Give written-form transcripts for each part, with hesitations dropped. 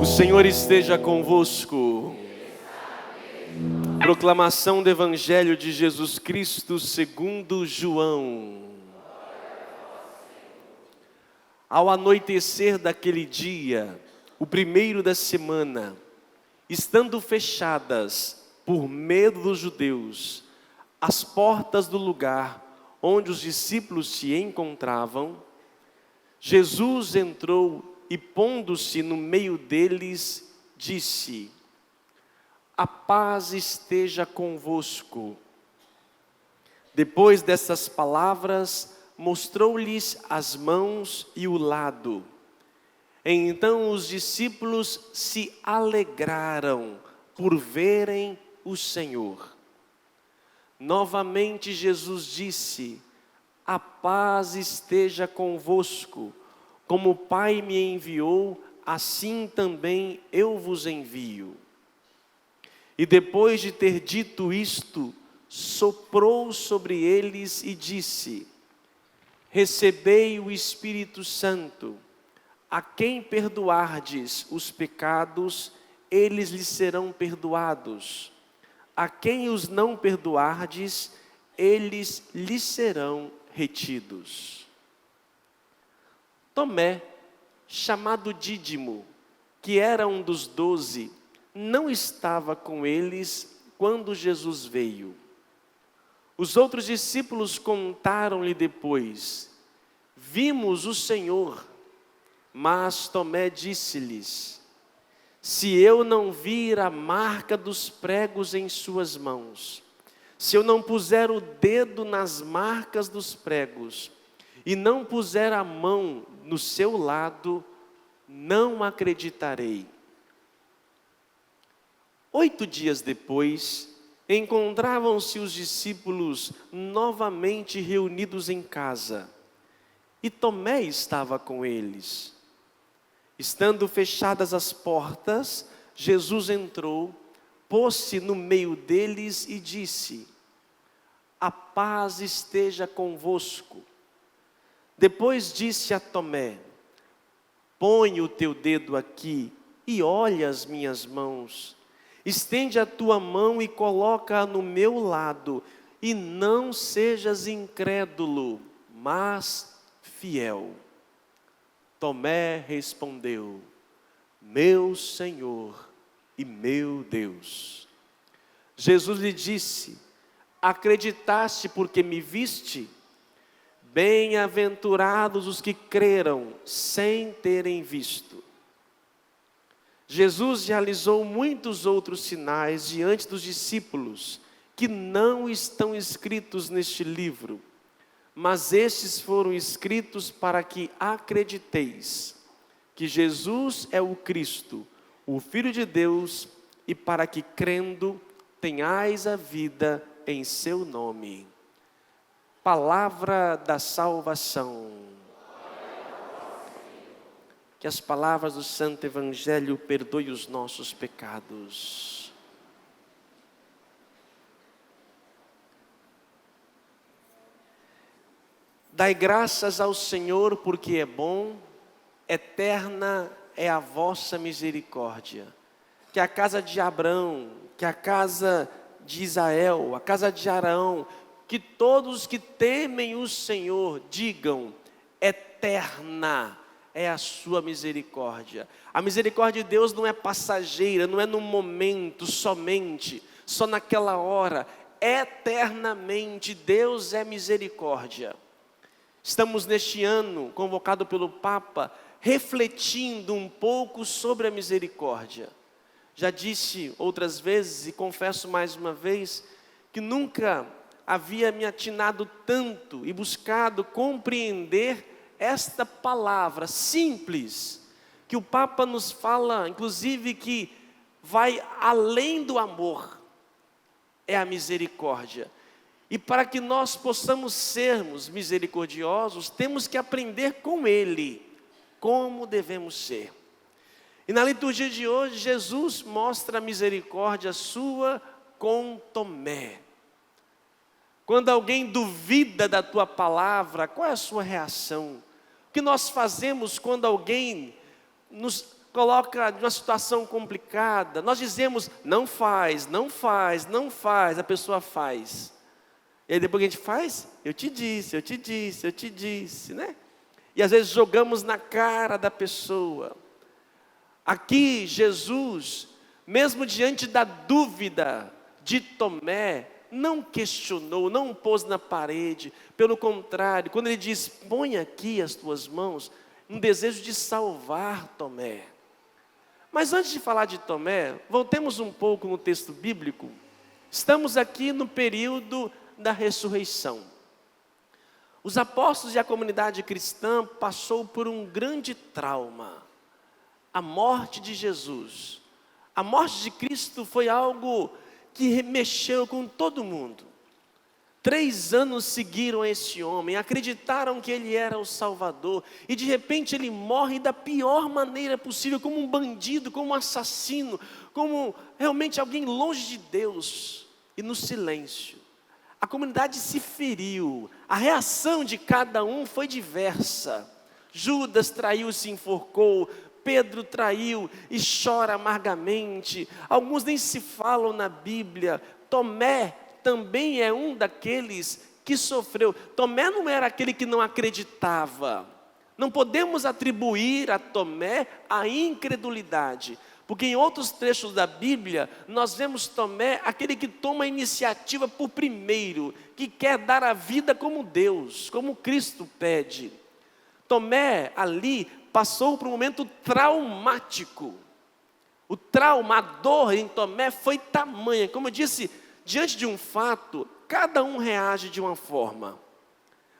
Senhor esteja convosco. Proclamação do Evangelho de Jesus Cristo segundo João. Ao anoitecer daquele dia, o primeiro da semana, estando fechadas, por medo dos judeus, as portas do lugar onde os discípulos se encontravam, Jesus entrou e, pondo-se no meio deles, disse: a paz esteja convosco. Depois dessas palavras, mostrou-lhes as mãos e o lado. Então os discípulos se alegraram por verem o Senhor. Novamente Jesus disse: a paz esteja convosco. Como o Pai me enviou, assim também eu vos envio. E depois de ter dito isto, soprou sobre eles e disse: recebei o Espírito Santo. A quem perdoardes os pecados, eles lhes serão perdoados. A quem os não perdoardes, eles lhes serão retidos. Tomé, chamado Dídimo, que era um dos 12, não estava com eles quando Jesus veio. Os outros discípulos contaram-lhe depois: vimos o Senhor. Mas Tomé disse-lhes: se eu não vir a marca dos pregos em suas mãos, se eu não puser o dedo nas marcas dos pregos, e não puser a mão no seu lado, não acreditarei. 8 dias depois, encontravam-se os discípulos novamente reunidos em casa, e Tomé estava com eles. Estando fechadas as portas, Jesus entrou, pôs-se no meio deles e disse: a paz esteja convosco. Depois disse a Tomé: põe o teu dedo aqui e olha as minhas mãos. Estende a tua mão e coloca-a no meu lado, e não sejas incrédulo, mas fiel. Tomé respondeu: meu Senhor e meu Deus. Jesus lhe disse: acreditaste porque me viste? Bem-aventurados os que creram sem terem visto. Jesus realizou muitos outros sinais diante dos discípulos, que não estão escritos neste livro, mas estes foram escritos para que acrediteis que Jesus é o Cristo, o Filho de Deus, e para que, crendo, tenhais a vida em seu nome. Palavra da salvação. Que as palavras do Santo Evangelho perdoem os nossos pecados. Dai graças ao Senhor porque é bom, eterna é a vossa misericórdia. Que a casa de Abrão, que a casa de Israel, a casa de Arão, que todos que temem o Senhor digam: eterna é a sua misericórdia. A misericórdia de Deus não é passageira, não é no momento somente, só naquela hora. Eternamente Deus é misericórdia. Estamos neste ano, convocado pelo Papa, refletindo um pouco sobre a misericórdia. Já disse outras vezes e confesso mais uma vez que nunca havia me atinado tanto e buscado compreender esta palavra simples, que o Papa nos fala, inclusive, que vai além do amor, é a misericórdia. E para que nós possamos sermos misericordiosos, temos que aprender com Ele, como devemos ser. E na liturgia de hoje, Jesus mostra a misericórdia sua com Tomé. Quando alguém duvida da tua palavra, qual é a sua reação? O que nós fazemos quando alguém nos coloca numa situação complicada, nós dizemos, não faz, não faz, não faz, a pessoa faz. E aí depois que a gente faz, eu te disse, eu te disse, eu te disse, né? E às vezes jogamos na cara da pessoa. Aqui Jesus, mesmo diante da dúvida de Tomé, não questionou, não pôs na parede. Pelo contrário, quando ele diz, põe aqui as tuas mãos, um desejo de salvar Tomé. Mas antes de falar de Tomé, voltemos um pouco no texto bíblico. Estamos aqui no período da ressurreição. Os apóstolos e a comunidade cristã passou por um grande trauma. A morte de Jesus. A morte de Cristo foi algo que mexeu com todo mundo. 3 anos seguiram esse homem, acreditaram que ele era o Salvador, e de repente ele morre da pior maneira possível, como um bandido, como um assassino, como realmente alguém longe de Deus, e no silêncio. A comunidade se feriu, a reação de cada um foi diversa. Judas traiu e se enforcou, Pedro traiu e chora amargamente. Alguns nem se falam na Bíblia. Tomé também é um daqueles que sofreu. Tomé não era aquele que não acreditava. Não podemos atribuir a Tomé a incredulidade, porque em outros trechos da Bíblia, nós vemos Tomé, aquele que toma a iniciativa por primeiro, que quer dar a vida como Deus, como Cristo pede. Tomé ali passou por um momento traumático. O trauma, a dor em Tomé foi tamanha. Como eu disse, diante de um fato, cada um reage de uma forma.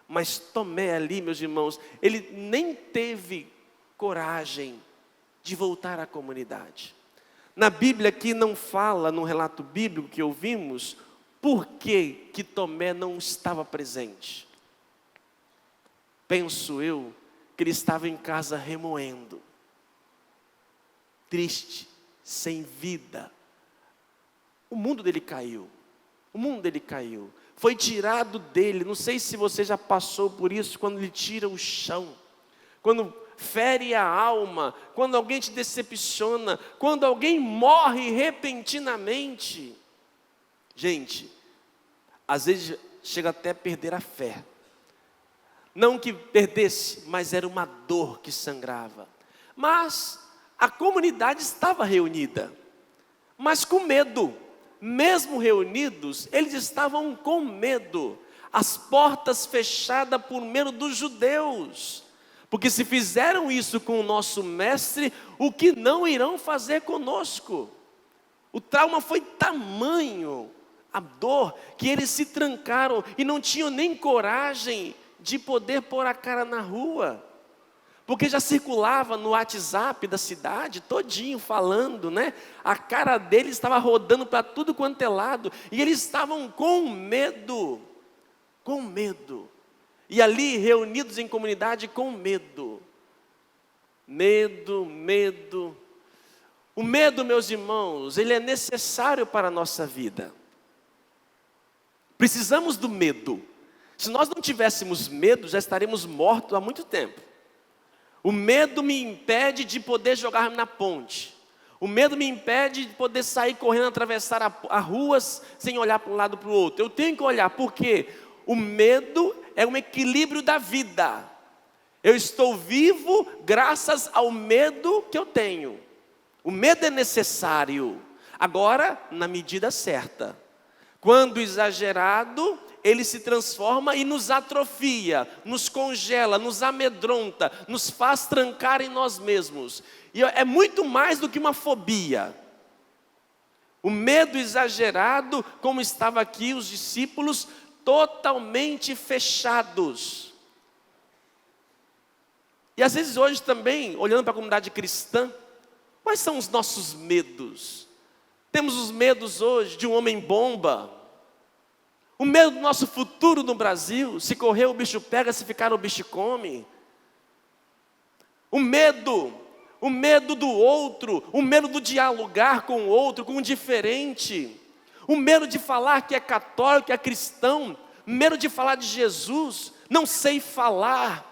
Mas Tomé ali, meus irmãos, ele nem teve coragem de voltar à comunidade. Na Bíblia aqui não fala, no relato bíblico que ouvimos, por que Tomé não estava presente. Penso eu que ele estava em casa remoendo, triste, sem vida. O mundo dele caiu, foi tirado dele. Não sei se você já passou por isso, quando ele tira o chão, quando fere a alma, quando alguém te decepciona, quando alguém morre repentinamente. Gente, às vezes chega até a perder a fé. Não que perdesse, mas era uma dor que sangrava. Mas a comunidade estava reunida, mas com medo. Mesmo reunidos, eles estavam com medo. As portas fechadas por medo dos judeus. Porque se fizeram isso com o nosso mestre, o que não irão fazer conosco? O trauma foi tamanho, a dor, que eles se trancaram e não tinham nem coragem de poder pôr a cara na rua, porque já circulava no WhatsApp da cidade, todinho falando, né? A cara deles estava rodando para tudo quanto é lado, e eles estavam com medo, e ali reunidos em comunidade com medo. O medo, meus irmãos, ele é necessário para a nossa vida. Precisamos do medo. Se nós não tivéssemos medo, já estaremos mortos há muito tempo. O medo me impede de poder jogar na ponte. O medo me impede de poder sair correndo, atravessar a ruas sem olhar para um lado para o outro. Eu tenho que olhar, porque o medo é um equilíbrio da vida. Eu estou vivo graças ao medo que eu tenho. O medo é necessário, agora na medida certa. Quando exagerado, ele se transforma e nos atrofia, nos congela, nos amedronta, nos faz trancar em nós mesmos. E é muito mais do que uma fobia. O medo exagerado, como estava aqui os discípulos, totalmente fechados. E às vezes hoje também, olhando para a comunidade cristã, quais são os nossos medos? Temos os medos hoje de um homem-bomba, o medo do nosso futuro no Brasil, se correr o bicho pega, se ficar o bicho come. O medo do outro, o medo do dialogar com o outro, com o diferente. O medo de falar que é católico, que é cristão, medo de falar de Jesus, não sei falar.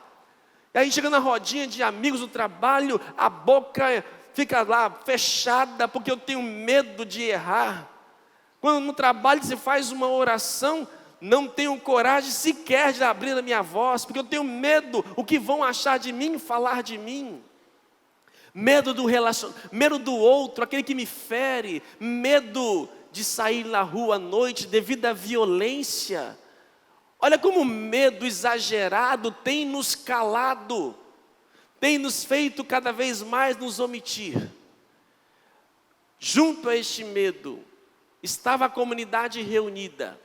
E aí chega na rodinha de amigos do trabalho, a boca fica lá fechada porque eu tenho medo de errar. Quando no trabalho se faz uma oração, não tenho coragem sequer de abrir a minha voz, porque eu tenho medo, o que vão achar de mim, falar de mim. Medo do medo do outro, aquele que me fere, medo de sair na rua à noite devido à violência. Olha como o medo exagerado tem nos calado, tem nos feito cada vez mais nos omitir. Junto a este medo, estava a comunidade reunida,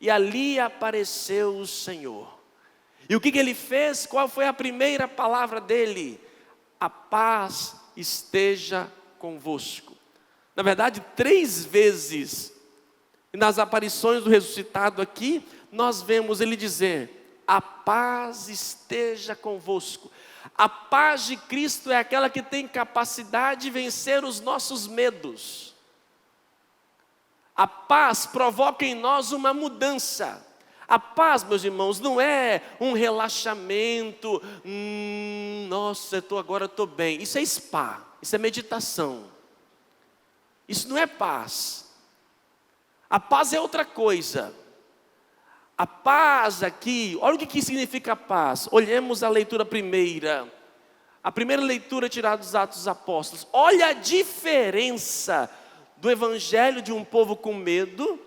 e ali apareceu o Senhor. E o que ele fez? Qual foi a primeira palavra dele? A paz esteja convosco. Na verdade, 3 vezes, nas aparições do ressuscitado aqui, nós vemos ele dizer: a paz esteja convosco. A paz de Cristo é aquela que tem capacidade de vencer os nossos medos. A paz provoca em nós uma mudança. A paz, meus irmãos, não é um relaxamento. Nossa, agora eu estou bem. Isso é spa, isso é meditação. Isso não é paz. A paz é outra coisa. A paz aqui, olha o que significa paz. Olhemos a leitura primeira. A primeira leitura tirada dos Atos dos Apóstolos. Olha a diferença do evangelho de um povo com medo,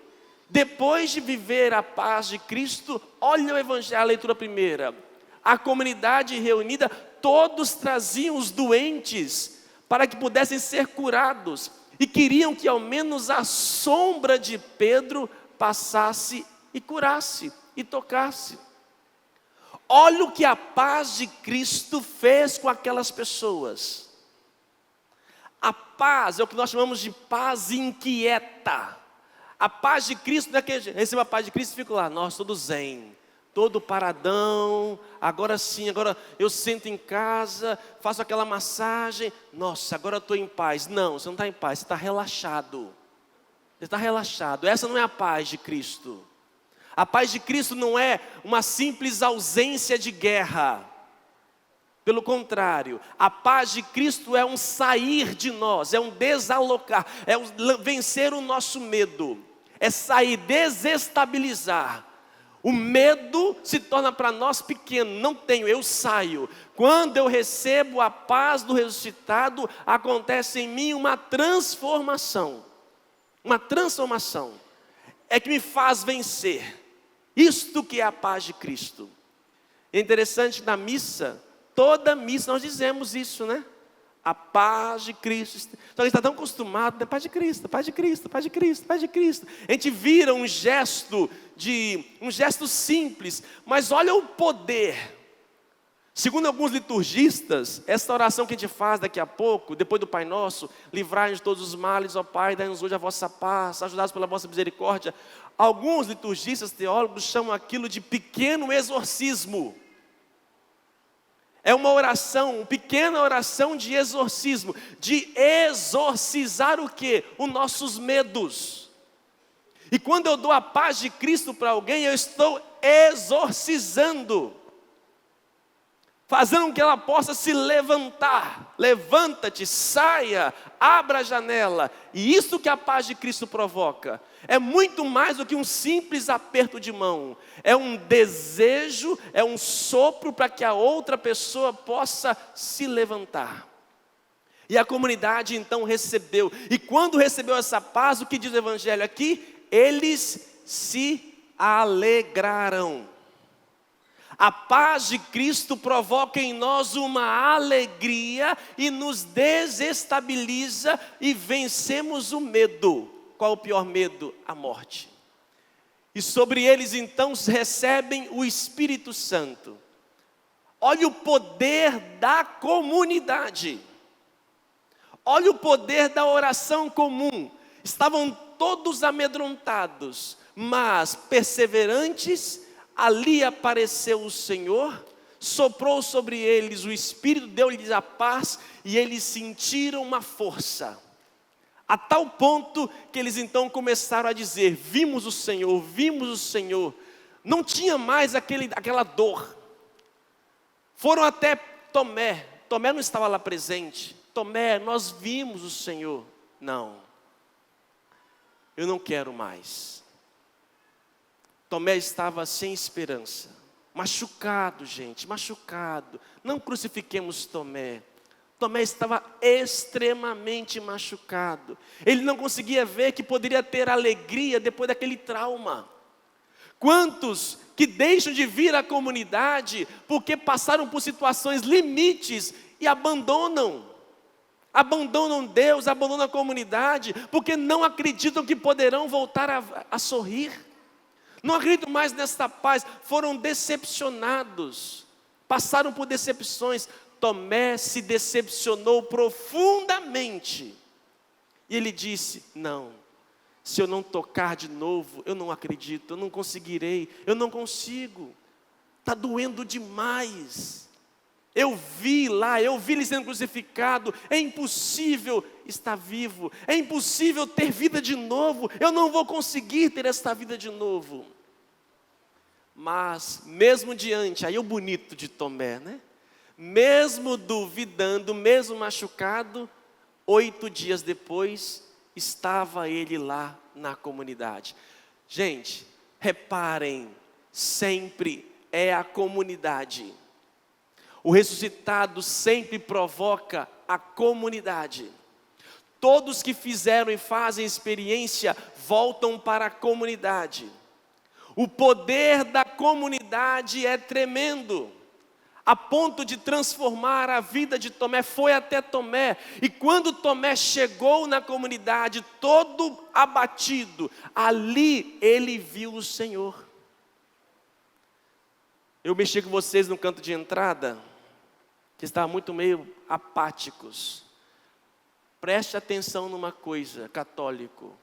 depois de viver a paz de Cristo. Olha o evangelho, a leitura primeira. A comunidade reunida, todos traziam os doentes para que pudessem ser curados, e queriam que ao menos a sombra de Pedro passasse e curasse e tocasse. Olha o que a paz de Cristo fez com aquelas pessoas. A paz é o que nós chamamos de paz inquieta. A paz de Cristo não é que receba a paz de Cristo e fico lá, nossa, todo zen, todo paradão, agora sim, agora eu sento em casa, faço aquela massagem, nossa, agora eu estou em paz. Não, você não está em paz, você está relaxado. Você está relaxado. Essa não é a paz de Cristo. A paz de Cristo não é uma simples ausência de guerra. Pelo contrário, a paz de Cristo é um sair de nós, é um desalocar, é um vencer o nosso medo, é sair, desestabilizar. O medo se torna para nós pequeno, não tenho, eu saio. Quando eu recebo a paz do ressuscitado, acontece em mim uma transformação. Uma transformação é que me faz vencer. Isto que é a paz de Cristo. É interessante, na missa, toda missa nós dizemos isso, né? A paz de Cristo. Então a gente está tão acostumado, né? Paz de Cristo, paz de Cristo, paz de Cristo, paz de Cristo. A gente vira um gesto simples, mas olha o poder. Segundo alguns liturgistas, essa oração que a gente faz daqui a pouco, depois do Pai Nosso, livrai-nos de todos os males, ó Pai, dai-nos hoje a vossa paz, ajudados pela vossa misericórdia. Alguns liturgistas, teólogos, chamam aquilo de pequeno exorcismo. É uma oração, uma pequena oração de exorcismo, de exorcizar o quê? Os nossos medos. E quando eu dou a paz de Cristo para alguém, eu estou exorcizando, fazendo com que ela possa se levantar. Levanta-te, saia, abra a janela. E isso que a paz de Cristo provoca é muito mais do que um simples aperto de mão. É um desejo, é um sopro para que a outra pessoa possa se levantar. E a comunidade então recebeu. E quando recebeu essa paz, o que diz o evangelho aqui? Eles se alegraram. A paz de Cristo provoca em nós uma alegria e nos desestabiliza e vencemos o medo. Qual o pior medo? A morte. E sobre eles então recebem o Espírito Santo. Olha o poder da comunidade. Olha o poder da oração comum. Estavam todos amedrontados, mas perseverantes. Ali apareceu o Senhor, soprou sobre eles o Espírito, deu-lhes a paz, e eles sentiram uma força, a tal ponto que eles então começaram a dizer: vimos o Senhor, vimos o Senhor. Não tinha mais aquela dor. Foram até Tomé não estava lá presente, Tomé, nós vimos o Senhor. Não, eu não quero mais. Tomé estava sem esperança, machucado, gente, machucado. Não crucifiquemos Tomé. Tomé estava extremamente machucado. Ele não conseguia ver que poderia ter alegria depois daquele trauma. Quantos que deixam de vir à comunidade porque passaram por situações limites e abandonam Deus, abandonam a comunidade, porque não acreditam que poderão voltar a sorrir. Não acreditam mais nesta paz, foram decepcionados, passaram por decepções. Tomé se decepcionou profundamente. E ele disse: não, se eu não tocar de novo, eu não acredito, eu não conseguirei, eu não consigo. Está doendo demais. Eu vi ele sendo crucificado, é impossível estar vivo, é impossível ter vida de novo, eu não vou conseguir ter esta vida de novo. Mas, mesmo diante, aí é o bonito de Tomé, né? Mesmo duvidando, mesmo machucado, 8 dias depois, estava ele lá na comunidade. Gente, reparem, sempre é a comunidade. O ressuscitado sempre provoca a comunidade. Todos que fizeram e fazem experiência voltam para a comunidade. O poder da comunidade é tremendo, a ponto de transformar a vida de Tomé. Foi até Tomé, e quando Tomé chegou na comunidade, todo abatido, ali ele viu o Senhor. Eu mexi com vocês no canto de entrada, que estavam muito meio apáticos. Preste atenção numa coisa, católico.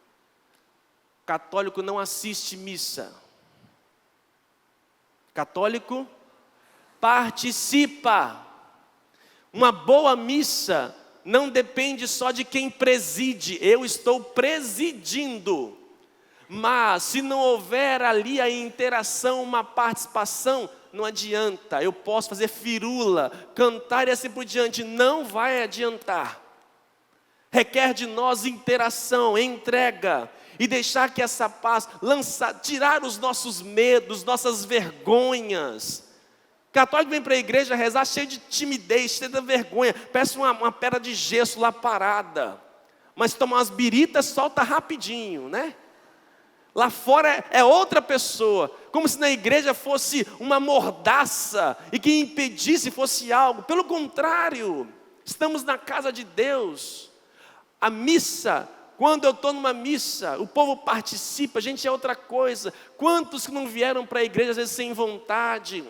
Católico não assiste missa. Católico participa. Uma boa missa não depende só de quem preside. Eu estou presidindo. Mas se não houver ali a interação, uma participação, não adianta. Eu posso fazer firula, cantar e assim por diante, não vai adiantar. Requer de nós interação, entrega, e deixar que essa paz, tirar os nossos medos, nossas vergonhas. Católico vem para a igreja rezar cheio de timidez, cheio de vergonha, parece uma pedra de gesso lá parada. Mas toma umas biritas, solta rapidinho, né? Lá fora é outra pessoa, como se na igreja fosse uma mordaça e que impedisse fosse algo. Pelo contrário, estamos na casa de Deus. A missa, quando eu estou numa missa, o povo participa, gente, é outra coisa. Quantos que não vieram para a igreja às vezes sem vontade?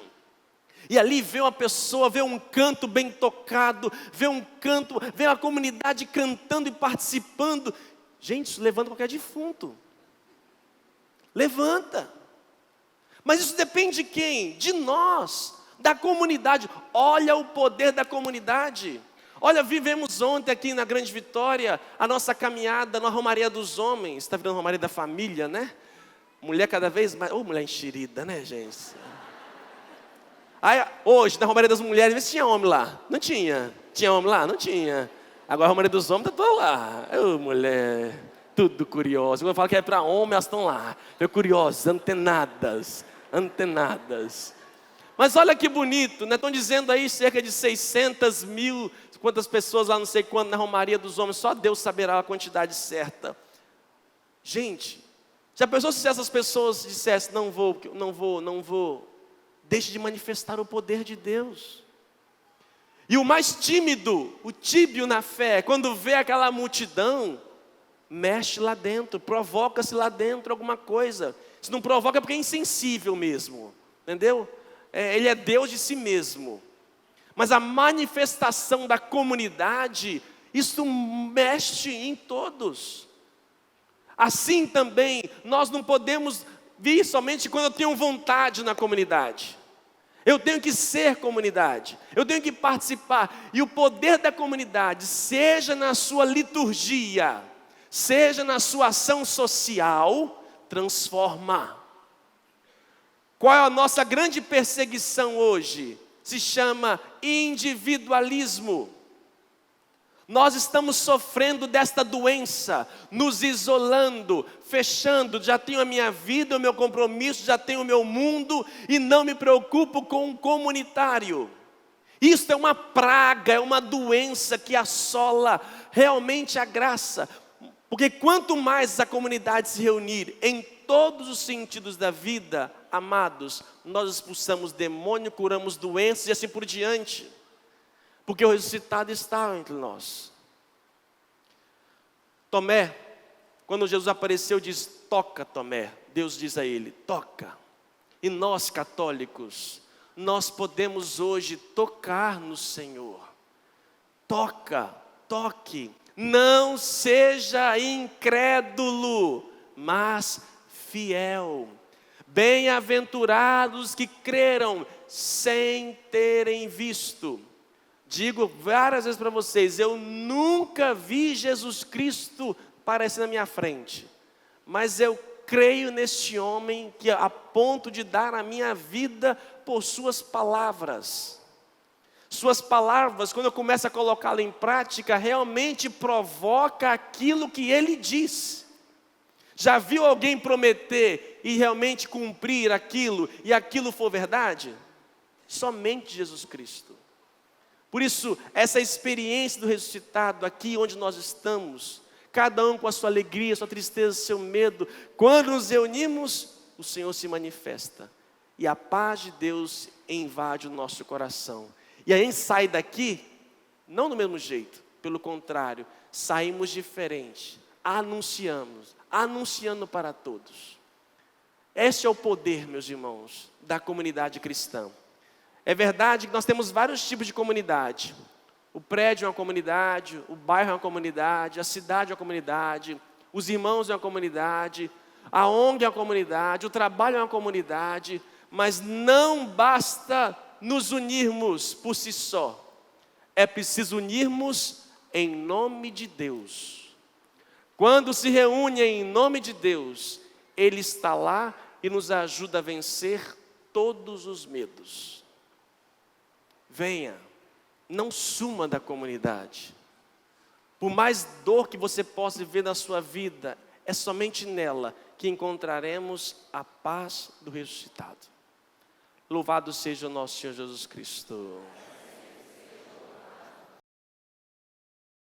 E ali vê uma pessoa, vê um canto bem tocado, vê a comunidade cantando e participando. Gente, isso levanta qualquer defunto. Levanta. Mas isso depende de quem? De nós, da comunidade. Olha o poder da comunidade. Olha, vivemos ontem aqui na Grande Vitória a nossa caminhada na Romaria dos Homens. Está virando Romaria da Família, né? Mulher cada vez mais... mulher enxerida, né, gente? Aí, hoje, na Romaria das Mulheres, vê se tinha homem lá. Não tinha. Tinha homem lá? Não tinha. Agora a Romaria dos Homens está toda lá. Mulher... tudo curioso. Quando eu falo que é para homem, elas estão lá. Curiosas, antenadas. Mas olha que bonito, né? Estão dizendo aí cerca de 600 mil, quantas pessoas lá, não sei quanto, na Romaria dos Homens. Só Deus saberá a quantidade certa. Gente, já pensou se essas pessoas dissessem, não vou. Deixe de manifestar o poder de Deus. E o mais tímido, o tíbio na fé, quando vê aquela multidão, mexe lá dentro, provoca-se lá dentro alguma coisa. Se não provoca é porque é insensível mesmo, entendeu? Ele é Deus de si mesmo. Mas a manifestação da comunidade, isso mexe em todos. Assim também, nós não podemos vir somente quando eu tenho vontade na comunidade. Eu tenho que ser comunidade, eu tenho que participar. E o poder da comunidade, seja na sua liturgia, seja na sua ação social, transforma. Qual é a nossa grande perseguição hoje? Se chama individualismo. Nós estamos sofrendo desta doença, nos isolando, fechando. Já tenho a minha vida, o meu compromisso, já tenho o meu mundo e não me preocupo com o comunitário. Isso é uma praga, é uma doença que assola realmente a graça. Porque quanto mais a comunidade se reunir em todos os sentidos da vida, amados, nós expulsamos demônio, curamos doenças e assim por diante. Porque o ressuscitado está entre nós. Tomé, quando Jesus apareceu, diz: toca, Tomé. Deus diz a ele: toca. E nós, católicos, nós podemos hoje tocar no Senhor. Toca, toque. Não seja incrédulo, mas fiel. Bem-aventurados que creram sem terem visto. Digo várias vezes para vocês, eu nunca vi Jesus Cristo aparecer na minha frente, mas eu creio neste homem que a ponto de dar a minha vida por suas palavras. Suas palavras, quando eu começo a colocá-las em prática, realmente provoca aquilo que ele diz. Já viu alguém prometer e realmente cumprir aquilo, e aquilo for verdade? Somente Jesus Cristo. Por isso, essa experiência do ressuscitado aqui onde nós estamos, cada um com a sua alegria, sua tristeza, seu medo, quando nos reunimos, o Senhor se manifesta. E a paz de Deus invade o nosso coração. E a gente sai daqui, não do mesmo jeito, pelo contrário, saímos diferente, anunciando para todos. Esse é o poder, meus irmãos, da comunidade cristã. É verdade que nós temos vários tipos de comunidade. O prédio é uma comunidade, o bairro é uma comunidade, a cidade é uma comunidade, os irmãos é uma comunidade, a ONG é uma comunidade, o trabalho é uma comunidade, mas não basta nos unirmos por si só. É preciso unirmos em nome de Deus. Quando se reúne em nome de Deus, Ele está lá e nos ajuda a vencer todos os medos. Venha, não suma da comunidade. Por mais dor que você possa viver na sua vida, é somente nela que encontraremos a paz do ressuscitado. Louvado seja o nosso Senhor Jesus Cristo.